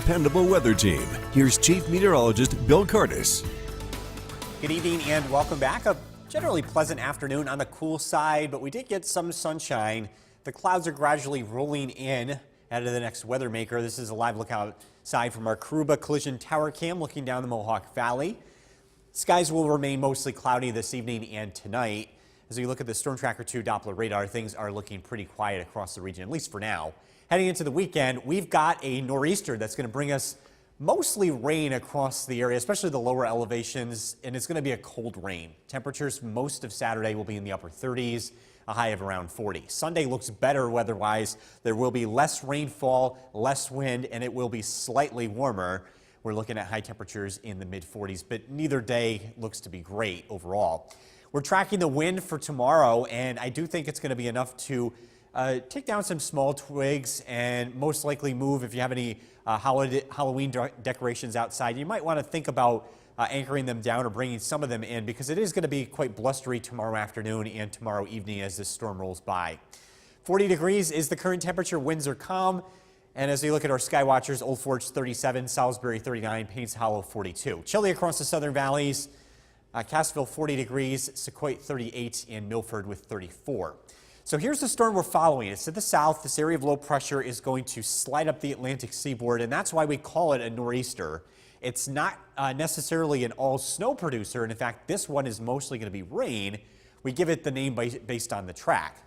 dependable weather team. Here's Chief Meteorologist Bill Curtis. Good evening and welcome back. A generally pleasant afternoon on the cool side, but we did get some sunshine. The clouds are gradually rolling in ahead of the next weather maker. This is a live look outside from our Karuba Collision Tower Cam looking down the Mohawk Valley. Skies will remain mostly cloudy this evening and tonight. As we look at the Storm Tracker 2 Doppler radar, things are looking pretty quiet across the region, at least for now. Heading into the weekend, we've got a nor'easter that's going to bring us mostly rain across the area, especially the lower elevations, and it's going to be a cold rain. Temperatures most of Saturday will be in the upper 30s, a high of around 40. Sunday looks better weather-wise. There will be less rainfall, less wind, and it will be slightly warmer. We're looking at high temperatures in the mid-40s, but neither day looks to be great overall. We're tracking the wind for tomorrow, and I do think it's going to be enough to take down some small twigs and most likely move if you have any Halloween decorations outside. You might want to think about anchoring them down or bringing some of them in because it is going to be quite blustery tomorrow afternoon and tomorrow evening as this storm rolls by. 40 degrees is the current temperature. Winds are calm. And as we look at our sky watchers, Old Forge 37, Salisbury 39, Paynes Hollow 42. Chilly across the southern valleys. Cassville 40 degrees, Sequoia 38, and Milford with 34. So here's the storm we're following. It's to the south. This area of low pressure is going to slide up the Atlantic seaboard, and that's why we call it a nor'easter. It's not necessarily an all-snow producer, and in fact, this one is mostly going to be rain. We give it the name based on the track.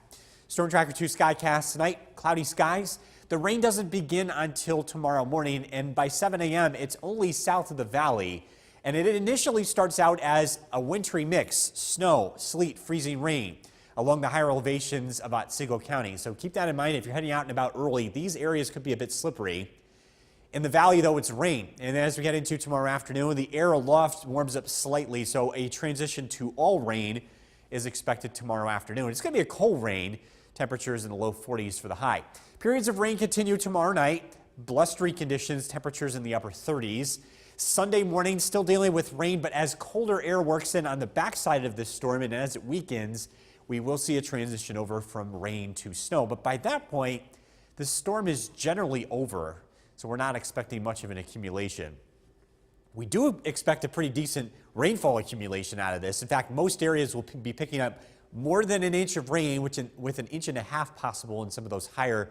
Storm Tracker 2 Skycast tonight, cloudy skies. The rain doesn't begin until tomorrow morning, and by 7 a.m., it's only south of the valley. And it initially starts out as a wintry mix, snow, sleet, freezing rain along the higher elevations of Otsego County. So keep that in mind if you're heading out and about early. These areas could be a bit slippery. In the valley, though, it's rain. And as we get into tomorrow afternoon, the air aloft warms up slightly, so a transition to all rain is expected tomorrow afternoon. It's going to be a cold rain. Temperatures in the low 40s for the high. Periods of rain continue tomorrow night. Blustery conditions, temperatures in the upper 30s. Sunday morning, still dealing with rain, but as colder air works in on the backside of this storm and as it weakens, we will see a transition over from rain to snow. But by that point, the storm is generally over, so we're not expecting much of an accumulation. We do expect a pretty decent rainfall accumulation out of this. In fact, most areas will be picking up more than an inch of rain, with an inch and a half possible in some of those higher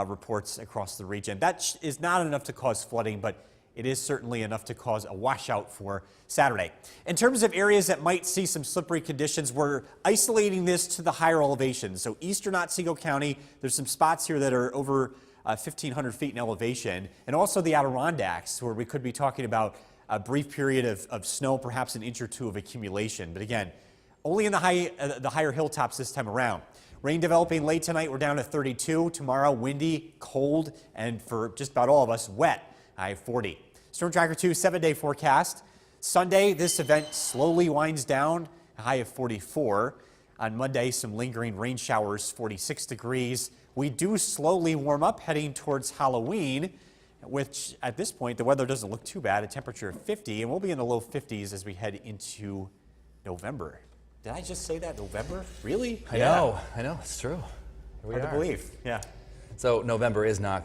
reports across the region. That is not enough to cause flooding, but it is certainly enough to cause a washout for Saturday. In terms of areas that might see some slippery conditions, we're isolating this to the higher elevations. So eastern Otsego County, there's some spots here that are over 1,500 feet in elevation, and also the Adirondacks, where we could be talking about a brief period of snow, perhaps an inch or two of accumulation. But again, only in the higher hilltops this time around. Rain developing late tonight. We're down to 32. Tomorrow, windy, cold, and for just about all of us, wet. High 40. Storm Tracker 2 7-day forecast. Sunday, this event slowly winds down. A high of 44. On Monday, some lingering rain showers, 46 degrees. We do slowly warm up heading towards Halloween, which at this point, the weather doesn't look too bad. A temperature of 50, and we'll be in the low 50s as we head into November. Did I just say that? November? Really? I know, it's true. Hard to believe. Yeah. So November is not